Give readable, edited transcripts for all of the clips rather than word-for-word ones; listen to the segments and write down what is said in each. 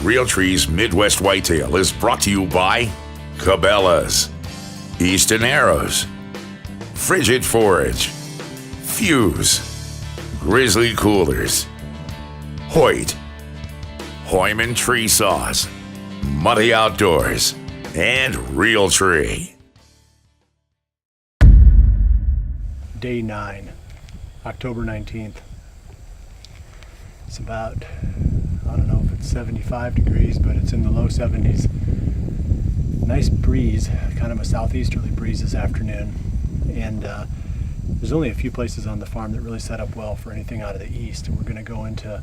Realtree's Midwest Whitetail is brought to you by Cabela's, Easton Arrows, Frigid Forage, Fuse, Grizzly Coolers, Hoyt, Hoyman Tree Saws, Muddy Outdoors, and Realtree. Day 9, October 19th. It's about, I don't know if it's 75 degrees, but it's in the low 70s. Nice breeze, kind of a southeasterly breeze this afternoon. And there's only a few places on the farm that really set up well for anything out of the east. And we're going to go into a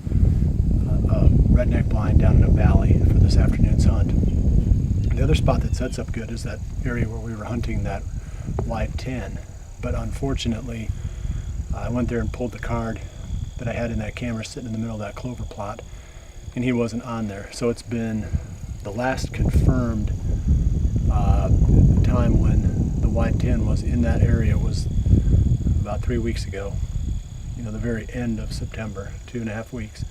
Redneck Blind down in a valley for this afternoon's hunt. The other spot that sets up good is that area where we were hunting that live 10. But unfortunately, I went there and pulled the card that I had in that camera sitting in the middle of that clover plot, and he wasn't on there. So it's been the last confirmed time when the white 10 was in that area was about 3 weeks ago. You know, the very end of September, 2.5 weeks.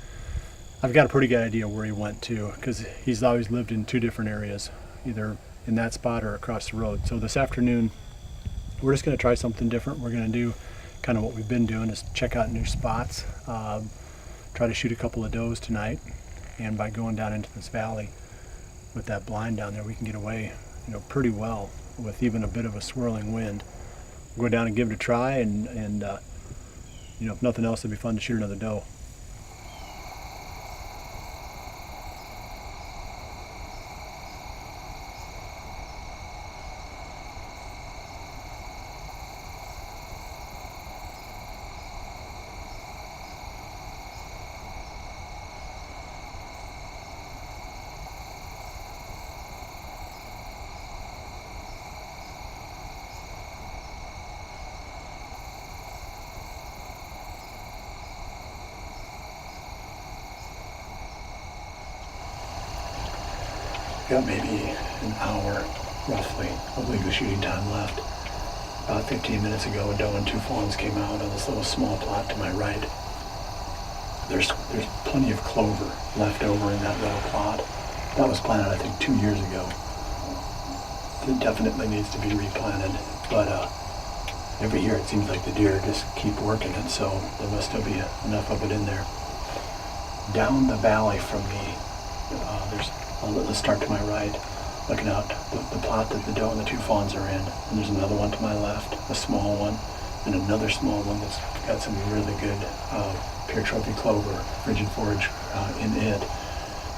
I've got a pretty good idea where he went to, because he's always lived in two different areas, either in that spot or across the road. So this afternoon, we're just going to try something different. We're going to do kind of what we've been doing, is check out new spots, try to shoot a couple of does tonight, and by going down into this valley with that blind down there, we can get away, you know, pretty well with even a bit of a swirling wind. We'll go down and give it a try, and you know, if nothing else, it'd be fun to shoot another doe. Got maybe an hour, roughly, of legal shooting time left. About 15 minutes ago, a doe and two fawns came out on this little small plot to my right. There's plenty of clover left over in that little plot. That was planted, I think, 2 years ago. It definitely needs to be replanted, but every year it seems like the deer just keep working it, so there must still be enough of it in there. Down the valley from me, let's start to my right, looking out the plot that the doe and the two fawns are in. And there's another one to my left, a small one, and another small one that's got some really good pure trophy clover, frigid forage in it.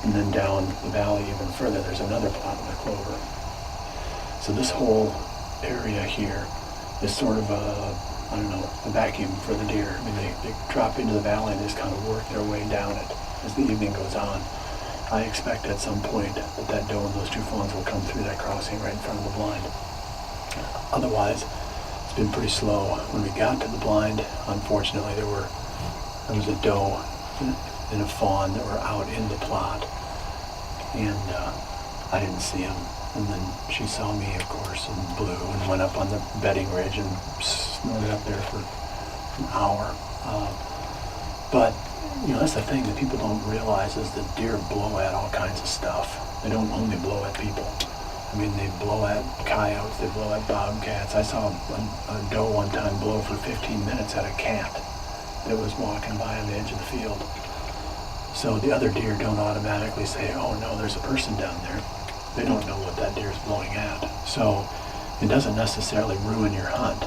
And then down the valley even further, there's another plot with clover. So this whole area here is sort of a vacuum for the deer. I mean, they drop into the valley and just kind of work their way down it as the evening goes on. I expect at some point that doe and those two fawns will come through that crossing right in front of the blind. Otherwise, it's been pretty slow. When we got to the blind, unfortunately, there was a doe and a fawn that were out in the plot, and I didn't see them. And then she saw me, of course, and blew and went up on the bedding ridge and snorted up there for an hour. But you know, that's the thing that people don't realize, is that deer blow at all kinds of stuff. They don't only blow at people. I mean, they blow at coyotes, they blow at bobcats. I saw a doe one time blow for 15 minutes at a cat that was walking by on the edge of the field. So the other deer don't automatically say, oh no, there's a person down there. They don't know what that deer is blowing at. So it doesn't necessarily ruin your hunt.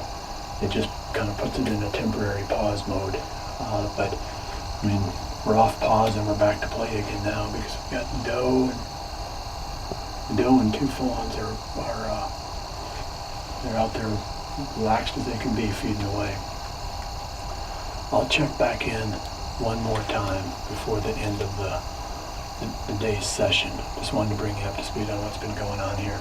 It just kind of puts it in a temporary pause mode. But I mean, we're off pause and we're back to play again now, because we've got doe and two fawns are they're out there relaxed as they can be, feeding away. I'll check back in one more time before the end of the day's session. Just wanted to bring you up to speed on what's been going on here.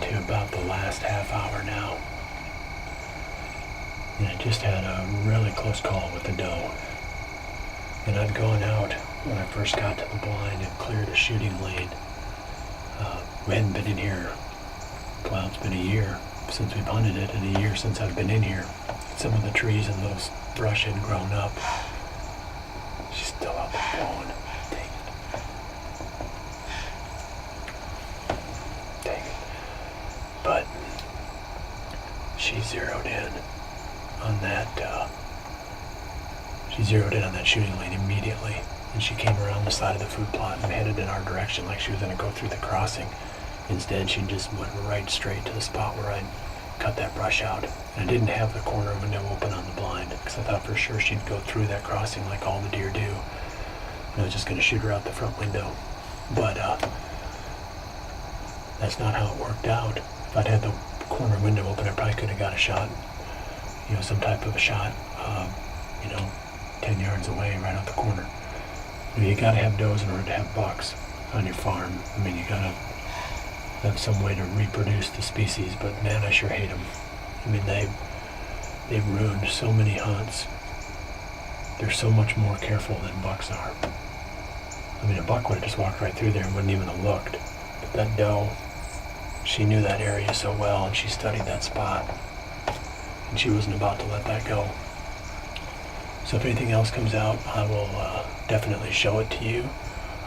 into about the last half hour now. And I just had a really close call with the doe. And I'd gone out when I first got to the blind and cleared a shooting lane. We hadn't been in here, well, it's been a year since we've hunted it, and a year since I've been in here. Some of the trees and those brush had grown up. She's still out there blowing. Dang it. But she zeroed in on that shooting lane immediately, and she came around the side of the food plot and headed in our direction like she was going to go through the crossing. Instead, she just went right straight to the spot where I'd cut that brush out. And I didn't have the corner window open on the blind because I thought for sure she'd go through that crossing like all the deer do. And I was just going to shoot her out the front window. But that's not how it worked out. If I'd had the corner window open, I probably could have got a shot, some type of a shot, 10 yards away right out the corner. You got to have does in order to have bucks on your farm. I mean, you got to have some way to reproduce the species, but man, I sure hate them. I mean, they've ruined so many hunts. They're so much more careful than bucks are. I mean, a buck would have just walked right through there and wouldn't even have looked. But that doe, she knew that area so well, and she studied that spot. And she wasn't about to let that go. So if anything else comes out, I will definitely show it to you.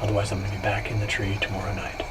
Otherwise, I'm going to be back in the tree tomorrow night.